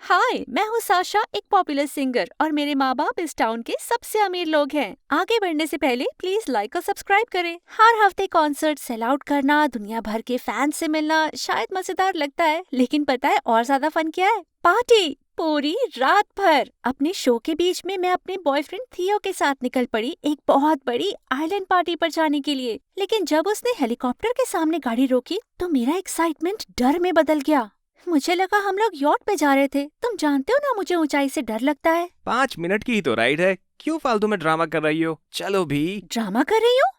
हाय, मैं हूँ साशा, एक पॉपुलर सिंगर और मेरे माँ बाप इस टाउन के सबसे अमीर लोग हैं। आगे बढ़ने से पहले प्लीज लाइक और सब्सक्राइब करें। हर हफ्ते कॉन्सर्ट सेल आउट करना, दुनिया भर के फैन से मिलना शायद मजेदार लगता है, लेकिन पता है और ज्यादा फन क्या है? पार्टी पूरी रात भर। अपने शो के बीच में मैं अपने बॉयफ्रेंड थियो के साथ निकल पड़ी एक बहुत बड़ी आइलैंड पार्टी पर जाने के लिए, लेकिन जब उसने हेलीकॉप्टर के सामने गाड़ी रोकी तो मेरा एक्साइटमेंट डर में बदल गया। मुझे लगा हम लोग यॉट पे जा रहे थे। तुम जानते हो ना, मुझे ऊंचाई से डर लगता है। 5 मिनट की ही तो राइड है, क्यों फालतू में ड्रामा कर रही हो? चलो भी। ड्रामा कर रही हो?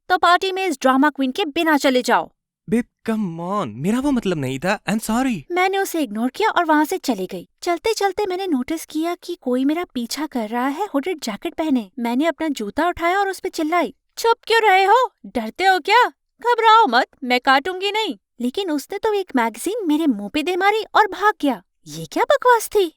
तो पार्टी में इस ड्रामा क्वीन के बिना चले जाओ। बेब कम ऑन, मेरा वो मतलब नहीं था। I am sorry. मैंने उसे इग्नोर किया और वहाँ से चली गई। चलते चलते मैंने नोटिस किया कि कोई मेरा पीछा कर रहा है, हुडेड जैकेट पहने। मैंने अपना जूता उठाया और उस पे चिल्लाई, चुप क्यों रहे हो? डरते हो क्या? घबराओ मत, मैं काटूंगी नहीं। लेकिन उसने तो एक मैगजीन मेरे मुंह पे दे मारी और भाग गया। ये क्या बकवास थी?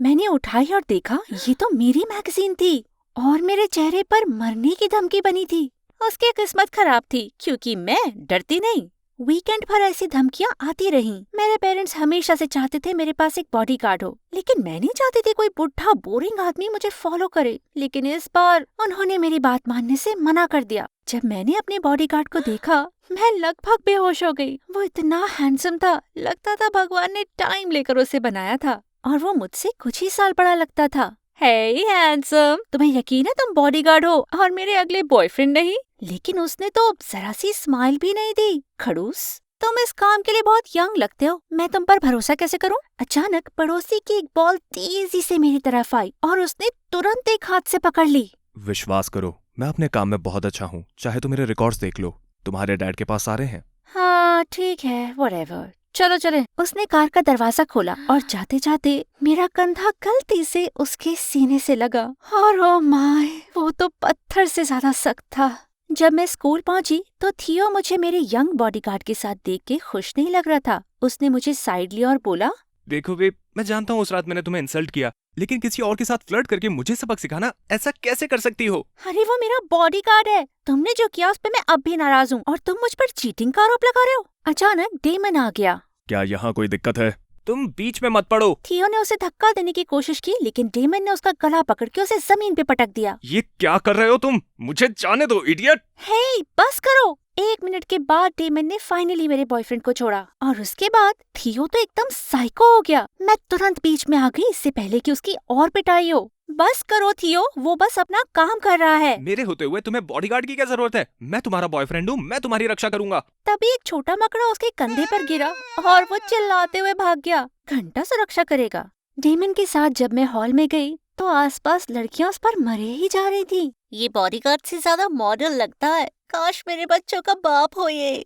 मैंने उठाई और देखा, ये तो मेरी मैगजीन थी और मेरे चेहरे पर मरने की धमकी बनी थी। उसकी किस्मत खराब थी क्योंकि मैं डरती नहीं। वीकेंड पर ऐसी धमकियां आती रहीं। मेरे पेरेंट्स हमेशा से चाहते थे मेरे पास एक बॉडीगार्ड हो, लेकिन मैं नहीं चाहती थी कोई बुढ़ा बोरिंग आदमी मुझे फॉलो करे। लेकिन इस बार उन्होंने मेरी बात मानने से मना कर दिया। जब मैंने अपने बॉडीगार्ड को देखा, मैं लगभग बेहोश हो गई। वो इतना हैंडसम था, लगता था भगवान ने टाइम लेकर उसे बनाया था, और वो मुझसे कुछ ही साल बड़ा लगता था। हे हैंडसम, तुम्हें यकीन है तुम बॉडीगार्ड हो और मेरे अगले बॉयफ्रेंड नहीं? लेकिन उसने तो जरा सी स्माइल भी नहीं दी। खड़ूस, तुम इस काम के लिए बहुत यंग लगते हो। मैं तुम पर भरोसा कैसे करूं? अचानक पड़ोसी की एक बॉल तेजी से मेरी तरफ आई और उसने तुरंत एक हाथ से पकड़ ली। विश्वास करो, मैं अपने काम में बहुत अच्छा हूँ। चाहे तो मेरे रिकॉर्ड्स देख लो, तुम्हारे डैड के पास सारे हैं। हाँ ठीक है, व्हाटएवर, चलो चले। उसने कार का दरवाजा खोला और जाते जाते मेरा कंधा गलती से उसके सीने से लगा, और ओ माय, वो तो पत्थर से ज्यादा सख्त था। जब मैं स्कूल पहुंची तो थियो मुझे मेरे यंग बॉडीगार्ड के साथ देख के खुश नहीं लग रहा था। उसने मुझे साइड लिया और बोला, देखो बेब, मैं जानता हूँ उस रात मैंने तुम्हें इंसल्ट किया, लेकिन किसी और के साथ फ्लर्ट करके मुझे सबक सिखाना, ऐसा कैसे कर सकती हो? अरे वो मेरा बॉडीगार्ड है। तुमने जो किया उस पे मैं अब भी नाराज हूँ और तुम मुझ पर चीटिंग का आरोप लगा रहे हो। अचानक डेमन आ गया। क्या यहाँ कोई दिक्कत है? तुम बीच में मत पड़ो। थियो ने उसे धक्का देने की कोशिश की, लेकिन डेमन ने उसका गला पकड़ के उसे जमीन पे पटक दिया। ये क्या कर रहे हो तुम? मुझे जाने दो, इडियट। हे, बस करो। 1 मिनट के बाद डेमन ने फाइनली मेरे बॉयफ्रेंड को छोड़ा, और उसके बाद थियो तो एकदम साइको हो गया। मैं तुरंत बीच में आ गई इससे पहले कि उसकी और पिटाई हो। बस करो थियो, वो बस अपना काम कर रहा है। मेरे होते हुए तुम्हें बॉडीगार्ड की क्या जरूरत है? मैं तुम्हारा बॉयफ्रेंड हूँ, मैं तुम्हारी रक्षा करूंगा। तभी एक छोटा मकड़ा उसके कंधे पर गिरा और वो चिल्लाते हुए भाग गया। घंटा सुरक्षा करेगा। डेमन के साथ जब मैं हॉल में गई तो आसपास लड़कियां उस पर मरे ही जा रही थी। ये बॉडीगार्ड से ज्यादा मॉडल लगता है। काश मेरे बच्चों का बाप हो ये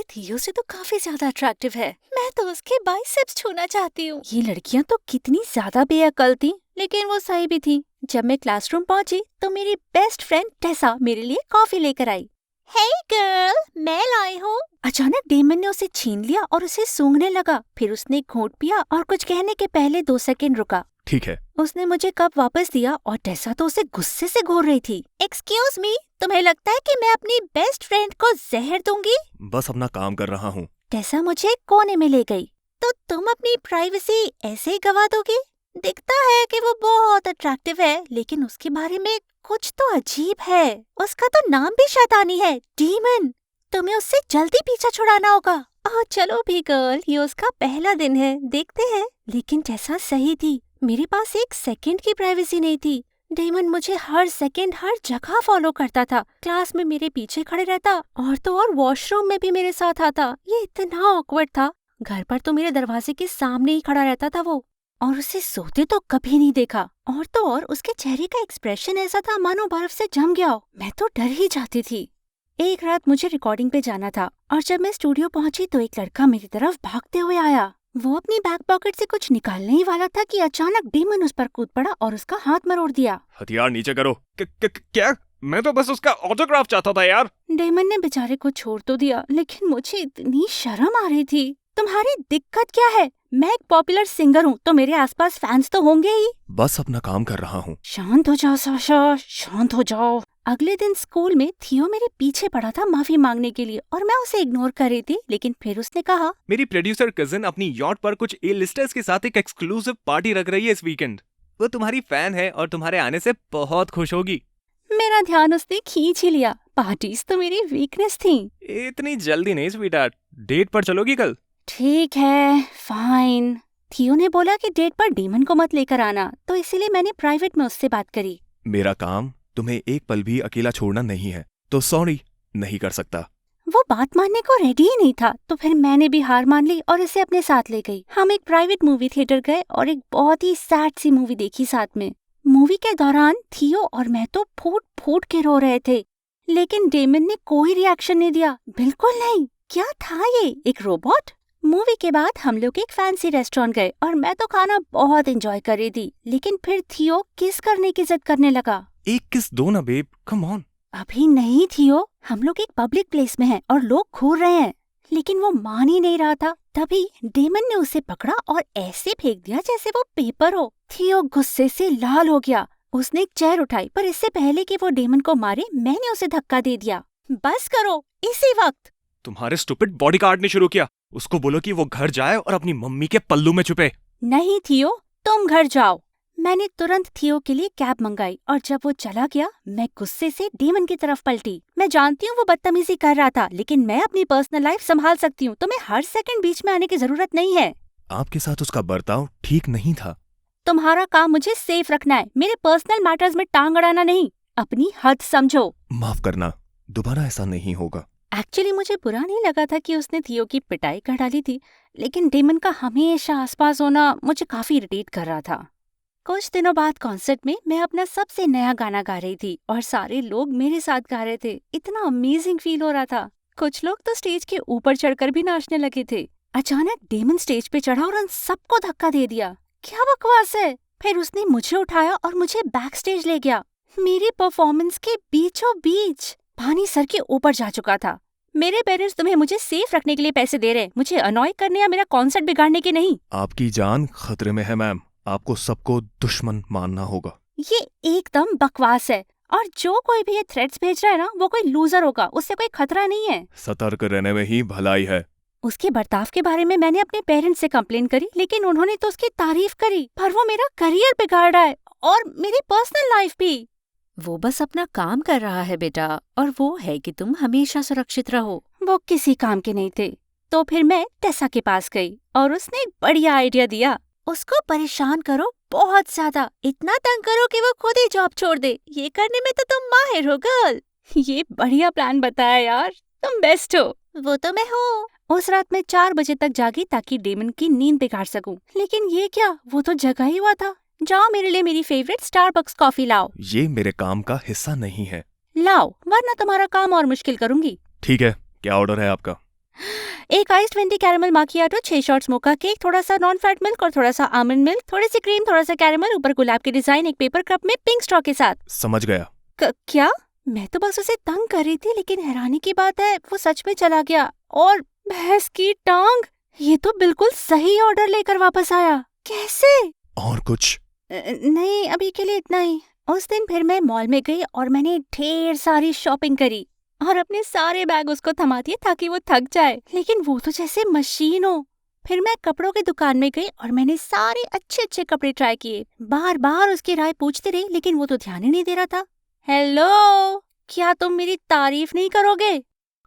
थियो से तो काफी ज्यादा अट्रैक्टिव है। मैं तो उसके बाइसेप्स छूना चाहती हूँ। ये लड़कियां तो कितनी ज्यादा बेअक्ल थी, लेकिन वो सही भी थी। जब मैं क्लासरूम पहुंची तो मेरी बेस्ट फ्रेंड टेसा मेरे लिए कॉफी लेकर आई। हे गर्ल, मैं लाई हूँ। अचानक डेमन ने उसे छीन लिया और उसे सूंघने लगा। फिर उसने एक घूंट पिया और कुछ कहने के पहले 2 सेकंड रुका। ठीक है। उसने मुझे कप वापस दिया और टेसा तो उसे गुस्से से घूर रही थी। एक्सक्यूज मी, तुम्हें लगता है कि मैं अपनी बेस्ट फ्रेंड को जहर दूंगी? बस अपना काम कर रहा हूँ। टेसा मुझे कोने में ले गई। तो तुम अपनी प्राइवेसी ऐसे ही गवा दोगी? दिखता है कि वो बहुत अट्रैक्टिव है, लेकिन उसके बारे में कुछ तो अजीब है। उसका तो नाम भी शैतानी है, डीमन। तुम्हें उससे जल्दी पीछा छुड़ाना होगा। चलो भी गर्ल, ये उसका पहला दिन है, देखते हैं। लेकिन टेसा सही थी, मेरे पास 1 सेकंड की प्राइवेसी नहीं थी। डेमन मुझे हर सेकंड हर जगह फॉलो करता था। क्लास में मेरे पीछे खड़े रहता, और तो और वॉशरूम में भी मेरे साथ आता। ये इतना ऑकवर्ड था। घर पर तो मेरे दरवाजे के सामने ही खड़ा रहता था वो, और उसे सोते तो कभी नहीं देखा। और तो और उसके चेहरे का एक्सप्रेशन ऐसा था मानो बर्फ से जम गया हो। मैं तो डर ही जाती थी। एक रात मुझे रिकॉर्डिंग पे जाना था, और जब मैं स्टूडियो पहुंची तो एक लड़का मेरी तरफ भागते हुए आया। वो अपनी बैक पॉकेट से कुछ निकालने ही वाला था कि अचानक डेमन उस पर कूद पड़ा और उसका हाथ मरोड़ दिया। हथियार नीचे करो। क्या? मैं तो बस उसका ऑटोग्राफ चाहता था यार। डेमन ने बेचारे को छोड़ तो दिया, लेकिन मुझे इतनी शर्म आ रही थी। तुम्हारी दिक्कत क्या है? मैं एक पॉपुलर सिंगर हूँ, तो मेरे आसपास फैंस तो होंगे ही। बस अपना काम कर रहा हूँ। शांत हो जाओ साशा, शांत हो जाओ। अगले दिन स्कूल में थियो मेरे पीछे पड़ा था माफी मांगने के लिए और मैं उसे इग्नोर कर रही थी, लेकिन फिर उसने कहा, मेरी प्रोड्यूसर कजिन अपनी यॉट पर कुछ ए लिस्टर्स के साथ एक एक्सक्लूसिव पार्टी रख रही है इस वीकेंड। वो तुम्हारी फैन है और तुम्हारे आने से बहुत खुश होगी। मेरा ध्यान उसने खींच ही लिया। पार्टीज तो मेरी वीकनेस थी। इतनी जल्दी नहीं स्वीटहार्ट, डेट पर चलोगी कल? ठीक है, फाइन। थियो ने बोला कि डेट पर डेमन को मत लेकर आना, तो इसीलिए मैंने प्राइवेट में उससे बात करी। मेरा काम तुम्हें एक पल भी अकेला छोड़ना नहीं है, तो सॉरी, नहीं कर सकता। वो बात मानने को रेडी ही नहीं था, तो फिर मैंने भी हार मान ली और इसे अपने साथ ले गई। हम एक प्राइवेट मूवी थिएटर गए और एक बहुत ही सैड सी मूवी देखी साथ में। मूवी के दौरान थियो और मैं तो फूट फूट के रो रहे थे, लेकिन डेमन ने कोई रिएक्शन नहीं दिया। बिल्कुल नहीं। क्या था ये, एक रोबोट? मूवी के बाद हम लोग एक फैंसी रेस्टोरेंट गए और मैं तो खाना बहुत एंजॉय कर रही थी, लेकिन फिर थियो किस करने की जिद करने लगा। एक किस दो ना बेब, कम ऑन। अभी नहीं थियो, हम लोग एक पब्लिक प्लेस में हैं और लोग घूर रहे हैं। लेकिन वो मान ही नहीं रहा था। तभी डेमन ने उसे पकड़ा और ऐसे फेंक दिया जैसे वो पेपर हो। थियो गुस्से से लाल हो गया। उसने एक चेयर उठाई, पर इससे पहले कि वो डेमन को मारे मैंने उसे धक्का दे दिया। बस करो, इसी वक्त। तुम्हारे स्टूपिड बॉडीगार्ड ने शुरू किया। उसको बोलो कि वो घर जाए और अपनी मम्मी के पल्लू में छुपे। नहीं थियो, तुम घर जाओ। मैंने तुरंत थियो के लिए कैब मंगाई और जब वो चला गया मैं गुस्से से डेमन की तरफ पलटी। मैं जानती हूँ वो बदतमीजी कर रहा था, लेकिन मैं अपनी पर्सनल लाइफ संभाल सकती हूँ, तो मैं हर सेकंड बीच में आने की जरूरत नहीं है। आपके साथ उसका बर्ताव ठीक नहीं था। तुम्हारा काम मुझे सेफ रखना है, मेरे पर्सनल मैटर्स में टांग अड़ाना नहीं। अपनी हद समझो। माफ करना, दोबारा ऐसा नहीं होगा। एक्चुअली मुझे बुरा नहीं लगा था कि उसने थियो की पिटाई कर डाली थी, लेकिन डेमन का हमेशा आसपास होना मुझे काफी इरिटेट कर रहा था। कुछ दिनों बाद कॉन्सर्ट में मैं अपना सबसे नया गाना गा रही थी और सारे लोग मेरे साथ गा रहे थे। इतना अमेजिंग फील हो रहा था। कुछ लोग तो स्टेज के ऊपर चढ़कर भी नाचने लगे थे। अचानक डेमन स्टेज पे चढ़ा और उन सबको धक्का दे दिया। क्या बकवास है। फिर उसने मुझे उठाया और मुझे बैक स्टेज ले गया। मेरी परफॉर्मेंस के बीचों बीच पानी सर के ऊपर जा चुका था। मेरे पेरेंट्स तुम्हें मुझे सेफ रखने के लिए पैसे दे रहे, मुझे अनॉय करने या मेरा कॉन्सर्ट बिगाड़ने के नहीं। आपकी जान खतरे में है मैम, आपको सबको दुश्मन मानना होगा। ये एकदम बकवास है और जो कोई भी ये थ्रेट्स भेज रहा है ना, वो कोई लूजर होगा, उससे कोई खतरा नहीं है। सतर्क रहने में ही भलाई है। उसके बर्ताव के बारे में मैंने अपने पेरेंट्स से कंप्लेन करी, लेकिन उन्होंने तो उसकी तारीफ करी। पर वो मेरा करियर बिगाड़ रहा है और मेरी पर्सनल लाइफ भी। वो बस अपना काम कर रहा है बेटा, और वो है कि तुम हमेशा सुरक्षित रहो। वो किसी काम के नहीं थे। तो फिर मैं टेसा के पास गई और उसने एक बढ़िया आइडिया दिया। उसको परेशान करो बहुत ज्यादा, इतना तंग करो कि वो खुद ही जॉब छोड़ दे। ये करने में तो तुम माहिर हो गर्ल। ये बढ़िया प्लान बताया यार, तुम बेस्ट हो। वो तो मैं हूँ। उस रात मैं 4 बजे तक जागी ताकि डेमन की नींद बिगाड़ सकूं। लेकिन ये क्या, वो तो जगा ही हुआ था। जाओ मेरे लिए मेरी फेवरेट स्टारबक्स कॉफी लाओ। ये मेरे काम का हिस्सा नहीं है। लाओ, वरना तुम्हारा काम और मुश्किल करूंगी। ठीक है, क्या ऑर्डर है आपका? एक आइस 20 कैरेमल माकियाटो, 6 शॉट्स मोका केक, थोड़ा सा नॉन फैट मिल्क और थोड़ा सा आमंड मिल्क, थोड़ी सी क्रीम, थोड़ा सा कैरेमल, ऊपर गुलाब के डिजाइन, एक पेपर कप में पिंक स्ट्रॉ के साथ। समझ गया। क्या? मैं तो बस उसे तंग कर रही थी, लेकिन हैरानी की बात है वो सच में चला गया। और भैंस की टांग, ये तो बिल्कुल सही ऑर्डर लेकर वापस आया। कैसे? और कुछ? नहीं, अभी के लिए इतना ही। उस दिन फिर मैं मॉल में गई और मैंने ढेर सारी शॉपिंग करी और अपने सारे बैग उसको थमा दिए ताकि वो थक जाए, लेकिन वो तो जैसे मशीन हो। फिर मैं कपड़ों की दुकान में गई और मैंने सारे अच्छे अच्छे कपड़े ट्राई किए। बार बार उसकी राय पूछती रही, लेकिन वो तो ध्यान ही नहीं दे रहा था। हेलो, क्या तुम मेरी तारीफ नहीं करोगे?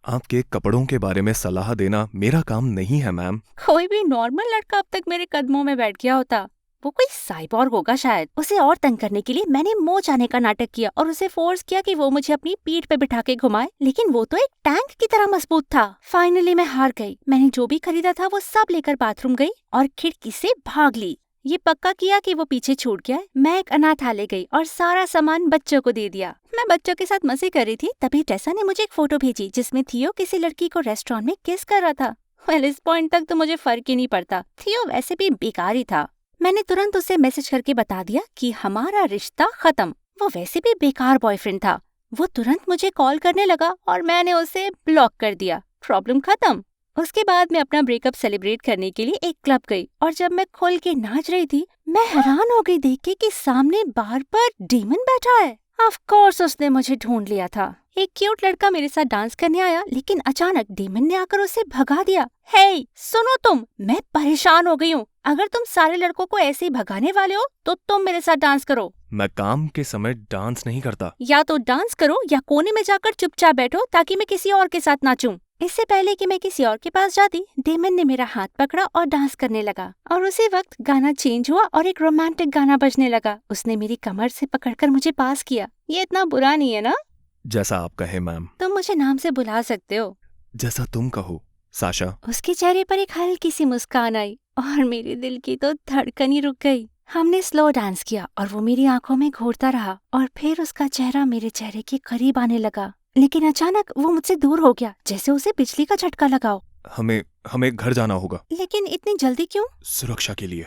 आपके कपड़ों के बारे में सलाह देना मेरा काम नहीं है मैम। कोई भी नॉर्मल लड़का अब तक मेरे कदमों में बैठ गया होता। वो कोई साइबॉर्ग होगा शायद। उसे और तंग करने के लिए मैंने मोच आने का नाटक किया और उसे फोर्स किया कि वो मुझे अपनी पीठ पे बिठा के घुमाए, लेकिन वो तो एक टैंक की तरह मजबूत था। फाइनली मैं हार गई। मैंने जो भी खरीदा था वो सब लेकर बाथरूम गई और खिड़की से भाग ली। ये पक्का किया कि वो पीछे छूट गया है। मैं एक अनाथालय गई और सारा सामान बच्चों को दे दिया। मैं बच्चों के साथ मजे कर रही थी, तभी टेसा ने मुझे एक फोटो भेजी जिसमें थियो किसी लड़की को रेस्टोरेंट में किस कर रहा था। वेल, इस पॉइंट तक तो मुझे फर्क ही नहीं पड़ता। थियो वैसे भी बेकार ही था। मैंने तुरंत उसे मैसेज करके बता दिया कि हमारा रिश्ता खत्म। वो वैसे भी बेकार बॉयफ्रेंड था। वो तुरंत मुझे कॉल करने लगा और मैंने उसे ब्लॉक कर दिया। प्रॉब्लम खत्म। उसके बाद मैं अपना ब्रेकअप सेलिब्रेट करने के लिए एक क्लब गई और जब मैं खुल के नाच रही थी, मैं हैरान हो गई देख के कि सामने बार पर डेमन बैठा है। ऑफ कोर्स उसने मुझे ढूंढ लिया था। एक क्यूट लड़का मेरे साथ डांस करने आया, लेकिन अचानक डेमन ने आकर उसे भगा दिया। हे, सुनो तुम, मैं परेशान हो गई हूँ। अगर तुम सारे लड़कों को ऐसे ही भगाने वाले हो तो तुम मेरे साथ डांस करो। मैं काम के समय डांस नहीं करता। या तो डांस करो या कोने में जाकर चुपचाप बैठो ताकि मैं किसी और के साथ नाचूं। इससे पहले कि मैं किसी और के पास जाती, डेमन ने मेरा हाथ पकड़ा और डांस करने लगा। और उसी वक्त गाना चेंज हुआ और एक रोमांटिक गाना बजने लगा। उसने मेरी कमर से पकड़कर मुझे पास किया। ये इतना बुरा नहीं है ना? जैसा आप कहे मैम। तुम मुझे नाम से बुला सकते हो। जैसा तुम कहो साशा। उसके चेहरे पर एक हल्की सी मुस्कान आई और मेरे दिल की तो धड़कन ही रुक गई। हमने स्लो डांस किया और वो मेरी आंखों में घूरता रहा और फिर उसका चेहरा मेरे चेहरे के करीब आने लगा, लेकिन अचानक वो मुझसे दूर हो गया, जैसे उसे बिजली का झटका लगा हो। हमें घर जाना होगा। लेकिन इतनी जल्दी क्यों? सुरक्षा के लिए।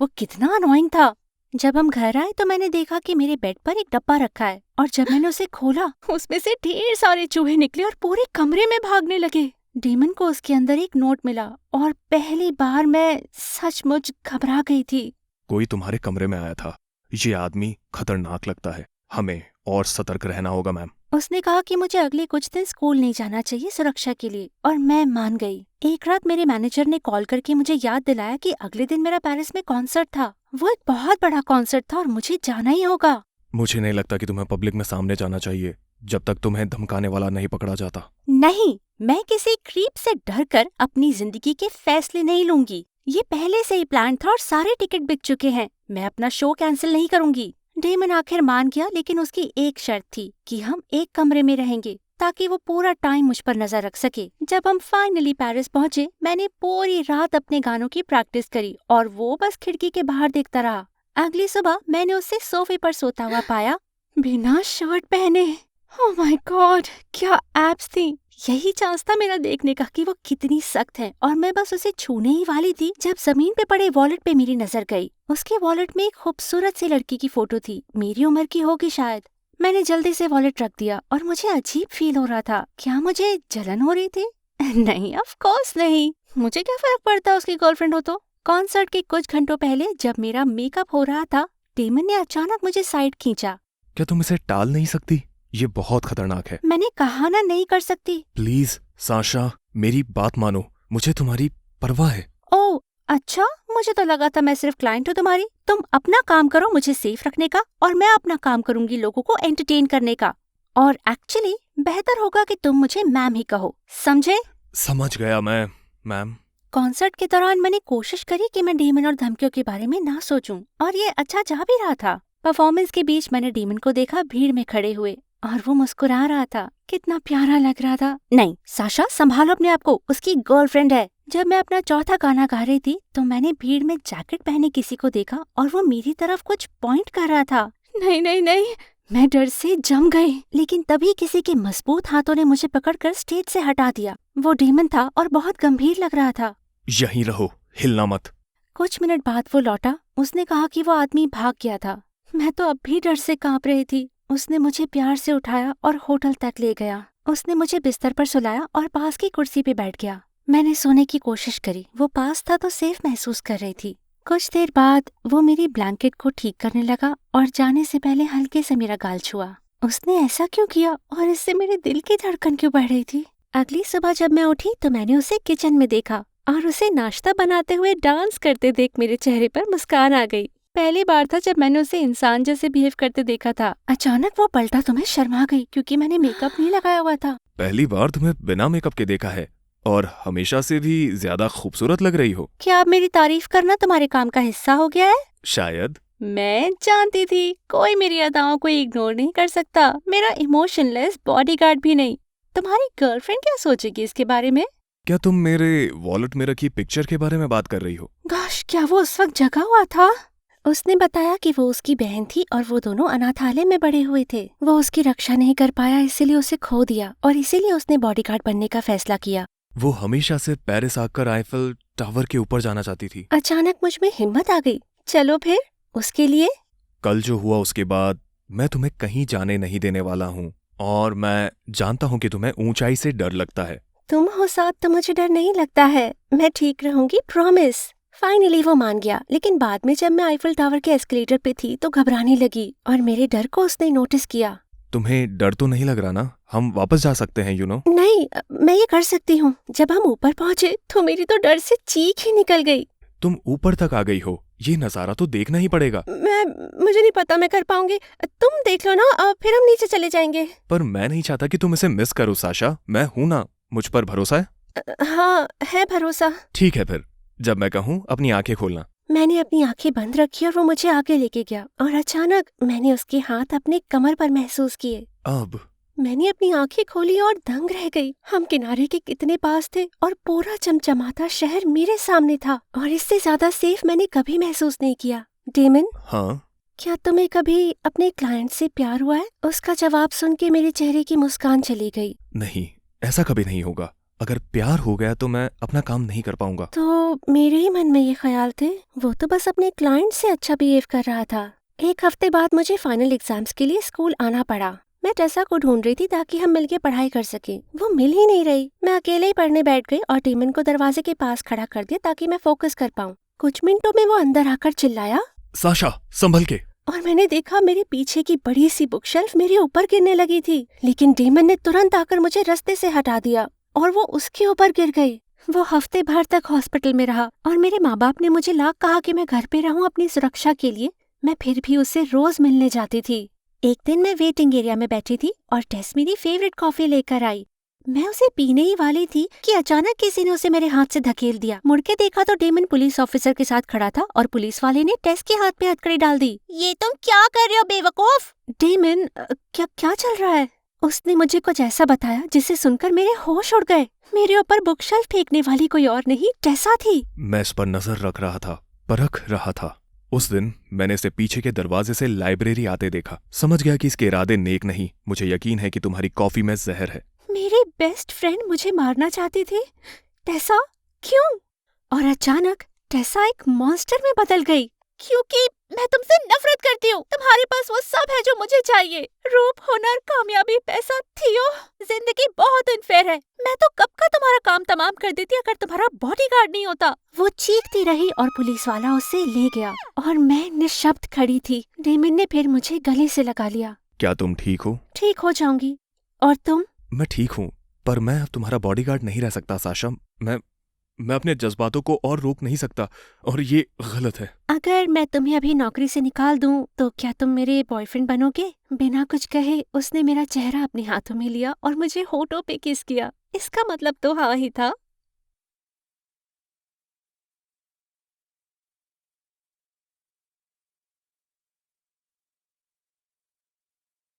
वो कितना अनोइंग था। जब हम घर आए तो मैंने देखा कि मेरे बेड पर एक डब्बा रखा है और जब मैंने उसे खोला उसमें से ढेर सारे चूहे निकले और पूरे कमरे में भागने लगे। डेमन को उसके अंदर एक नोट मिला और पहली बार मैं सचमुच घबरा गई थी। कोई तुम्हारे कमरे में आया था। ये आदमी खतरनाक लगता है। हमें और सतर्क रहना होगा मैम। उसने कहा कि मुझे अगले कुछ दिन स्कूल नहीं जाना चाहिए सुरक्षा के लिए, और मैं मान गई। एक रात मेरे मैनेजर ने कॉल करके मुझे याद दिलाया कि अगले दिन मेरा पेरिस में कॉन्सर्ट था। वो एक बहुत बड़ा कॉन्सर्ट था और मुझे जाना ही होगा। मुझे नहीं लगता कि तुम्हें पब्लिक में सामने जाना चाहिए जब तक तुम्हें धमकाने वाला नहीं पकड़ा जाता। नहीं, मैं किसी क्रीप से डरकर अपनी जिंदगी के फैसले नहीं लूंगी। ये पहले से ही प्लान था और सारे टिकट बिक चुके हैं। मैं अपना शो कैंसिल नहीं करूंगी। डेमन आखिर मान गया, लेकिन उसकी एक शर्त थी कि हम एक कमरे में रहेंगे ताकि वो पूरा टाइम मुझ पर नजर रख सके। जब हम फाइनली पेरिस पहुंचे, मैंने पूरी रात अपने गानों की प्रैक्टिस करी और वो बस खिड़की के बाहर देखता रहा। अगली सुबह मैंने उसे सोफे पर सोता हुआ पाया, बिना शर्ट पहने। ओह माय गॉड, क्या एब्स थी। यही चांस था मेरा देखने का कि वो कितनी सख्त है, और मैं बस उसे छूने ही वाली थी जब जमीन पे पड़े वॉलेट पे मेरी नजर गई। उसके वॉलेट में एक खूबसूरत सी लड़की की फोटो थी, मेरी उम्र की होगी शायद। मैंने जल्दी से वॉलेट रख दिया और मुझे अजीब फील हो रहा था। क्या मुझे जलन हो रही थी? नहीं, ऑफ कोर्स नहीं। मुझे क्या फर्क पड़ता उसकी गर्लफ्रेंड हो तो। कॉन्सर्ट के कुछ घंटों पहले जब मेरा मेकअप हो रहा था, डेमन ने अचानक मुझे साइड खींचा। क्या तुम इसे टाल नहीं सकती? ये बहुत खतरनाक है। मैंने कहा ना, नहीं कर सकती। प्लीज साशा, मेरी बात मानो। मुझे तुम्हारी परवाह है। ओह अच्छा, मुझे तो लगा था मैं सिर्फ क्लाइंट हूँ तुम्हारी। तुम अपना काम करो मुझे सेफ रखने का, और मैं अपना काम करूंगी लोगों को एंटरटेन करने का। और एक्चुअली बेहतर होगा कि तुम मुझे मैम ही कहो, समझे? समझ गया मैं मैम। कॉन्सर्ट के दौरान मैंने कोशिश करी कि मैं डेमन और धमकियों के बारे में ना सोचूं, और ये अच्छा जा भी रहा था। परफॉर्मेंस के बीच मैंने डेमन को देखा भीड़ में खड़े हुए, और वो मुस्कुरा रहा था। कितना प्यारा लग रहा था। नहीं साशा, संभालो अपने आप को, उसकी गर्लफ्रेंड है। जब मैं अपना चौथा गाना गा रही थी तो मैंने भीड़ में जैकेट पहने किसी को देखा और वो मेरी तरफ कुछ पॉइंट कर रहा था। नहीं नहीं नहीं, मैं डर से जम गई, लेकिन तभी किसी के मजबूत हाथों ने मुझे पकड़कर स्टेज से हटा दिया। वो डेमन था और बहुत गंभीर लग रहा था। यहीं रहो, हिलना मत। कुछ मिनट बाद वो लौटा। उसने कहा कि वो आदमी भाग गया था। मैं तो अब भी डर से कांप रही थी। उसने मुझे प्यार से उठाया और होटल तक ले गया। उसने मुझे बिस्तर पर सुलाया और पास की कुर्सी पे बैठ गया। मैंने सोने की कोशिश करी। वो पास था तो सेफ महसूस कर रही थी। कुछ देर बाद वो मेरी ब्लैंकेट को ठीक करने लगा और जाने से पहले हल्के से मेरा गाल छुआ। उसने ऐसा क्यों किया और इससे मेरे दिल की धड़कन क्यों बढ़ रही थी? अगली सुबह जब मैं उठी तो मैंने उसे किचन में देखा और उसे नाश्ता बनाते हुए डांस करते देख मेरे चेहरे पर मुस्कान आ गई। पहली बार था जब मैंने उसे इंसान जैसे बिहेव करते देखा था। अचानक वो पलटा तो मैं शर्मा गई क्योंकि मैंने मेकअप नहीं लगाया हुआ था। पहली बार तुम्हें बिना मेकअप के देखा है और हमेशा से भी ज्यादा खूबसूरत लग रही हो। क्या अब मेरी तारीफ करना तुम्हारे काम का हिस्सा हो गया है? शायद। मैं जानती थी कोई मेरी अदाओं को इग्नोर नहीं कर सकता, मेरा इमोशनलेस बॉडीगार्ड भी नहीं। तुम्हारी गर्लफ्रेंड क्या सोचेगी इसके बारे में? क्या तुम मेरे वॉलेट में रखी पिक्चर के बारे में बात कर रही हो? गोश, क्या वो उस वक्त जगा हुआ था? उसने बताया कि वो उसकी बहन थी और वो दोनों अनाथालय में बड़े हुए थे। वो उसकी रक्षा नहीं कर पाया, इसीलिए उसे खो दिया और इसीलिए उसने बॉडीगार्ड बनने का फैसला किया। वो हमेशा से पेरिस आकर आईफल टावर के ऊपर जाना चाहती थी। अचानक मुझ में हिम्मत आ गई। चलो फिर उसके लिए। कल जो हुआ उसके बाद मैं तुम्हें कहीं जाने नहीं देने वाला हूँ, और मैं जानता हूँ कि तुम्हें ऊंचाई से डर लगता है। तुम हो साथ तो मुझे डर नहीं लगता है। मैं ठीक रहूंगी, प्रॉमिस। फाइनली वो मान गया, लेकिन बाद में जब मैं आईफिल टावर के एस्केलेटर पे थी तो घबराने लगी और मेरे डर को उसने नोटिस किया। तुम्हें डर तो नहीं लग रहा ना? हम वापस जा सकते हैं, नहीं, मैं ये कर सकती हूँ। जब हम ऊपर पहुँचे तो मेरी तो डर से चीख ही निकल गई। तुम ऊपर तक आ गई हो, ये नजारा तो देखना ही पड़ेगा। मुझे नहीं पता मैं कर पाऊंगी, तुम देख लो ना, फिर हम नीचे चले जाएंगे। पर मैं नहीं चाहता कि तुम इसे मिस करो साशा, मैं हूं ना, मुझ पर भरोसा है? हाँ, है भरोसा। ठीक है, फिर जब मैं कहूँ अपनी आंखें खोलना। मैंने अपनी आंखें बंद रखी और वो मुझे आगे लेके गया और अचानक मैंने उसके हाथ अपने कमर पर महसूस किए। अब मैंने अपनी आंखें खोली और दंग रह गई। हम किनारे के कितने पास थे और पूरा चमचमाता शहर मेरे सामने था और इससे ज्यादा सेफ मैंने कभी महसूस नहीं किया। डेमन, हाँ, क्या तुम्हें कभी अपने क्लाइंट से प्यार हुआ है? उसका जवाब सुन के मेरे चेहरे की मुस्कान चली गई। नहीं, ऐसा कभी नहीं होगा। अगर प्यार हो गया तो मैं अपना काम नहीं कर पाऊंगा। तो मेरे ही मन में ये ख्याल थे। वो तो बस अपने क्लाइंट से अच्छा बिहेव कर रहा था। एक हफ्ते बाद मुझे फाइनल एग्जाम्स के लिए स्कूल आना पड़ा। मैं टेसा को ढूंढ रही थी ताकि हम मिलके पढ़ाई कर सके। वो मिल ही नहीं रही। मैं अकेले ही पढ़ने बैठ गई और डेमन को दरवाजे के पास खड़ा कर दिया ताकि मैं फोकस कर पाऊँ। कुछ मिनटों में वो अंदर आकर चिल्लाया, साशा, संभल के। और मैंने देखा मेरे पीछे की बड़ी सी बुकशेल्फ मेरे ऊपर गिरने लगी थी, लेकिन डेमन ने तुरंत आकर मुझे रास्ते से हटा दिया और वो उसके ऊपर गिर गई। वो हफ्ते भर तक हॉस्पिटल में रहा और मेरे माँ बाप ने मुझे लाख कहा कि मैं घर पे रहूं अपनी सुरक्षा के लिए। मैं फिर भी उससे रोज मिलने जाती थी। एक दिन मैं वेटिंग एरिया में बैठी थी और टेस मेरी फेवरेट कॉफी लेकर आई। मैं उसे पीने ही वाली थी कि अचानक किसी ने उसे मेरे हाथ से धकेल दिया। मुड़ के देखा तो डेमन पुलिस ऑफिसर के साथ खड़ा था और पुलिस वाले ने टेस के हाथ पे हथकड़ी डाल दी। ये तुम क्या कर रहे हो बेवकूफ? डेमन, क्या चल रहा है? उसने मुझे कुछ ऐसा बताया जिसे सुनकर मेरे होश उड़ गए। मेरे ऊपर बुकशेल्फ फेंकने वाली कोई और नहीं, टेसा थी। मैं इस पर नजर रख रहा था, परख रहा था। उस दिन मैंने इसे पीछे के दरवाजे से लाइब्रेरी आते देखा। समझ गया कि इसके इरादे नेक नहीं। मुझे यकीन है कि तुम्हारी कॉफी में जहर है। मेरे बेस्ट फ्रेंड मुझे मारना चाहते थे। टेसा, क्यों? और अचानक टेसा एक मॉन्स्टर में बदल गई। क्योंकि मैं तुमसे नफरत करती हूँ। तुम्हारे पास वो सब है जो मुझे चाहिए, रूप, हुनर, कामयाबी, पैसा। थियो, जिंदगी बहुत अनफेयर है। मैं तो कब का तुम्हारा काम तमाम कर देती अगर तुम्हारा बॉडीगार्ड नहीं होता। वो चीखती रही और पुलिस वाला उसे ले गया और मैं निशब्द खड़ी थी। डेमन ने फिर मुझे गले से लगा लिया। क्या तुम ठीक हो? ठीक हो जाऊंगी। और तुम? मैं ठीक हूँ, पर मैं अब तुम्हारा बॉडीगार्ड नहीं रह सकता साशा। मैं अपने जज्बातों को और रोक नहीं सकता और ये गलत है। अगर मैं तुम्हें अभी नौकरी से निकाल दूं तो क्या तुम मेरे बॉयफ्रेंड बनोगे? बिना कुछ कहे उसने मेरा चेहरा अपने हाथों में लिया और मुझे होठों पे किस किया। इसका मतलब तो हाँ ही था।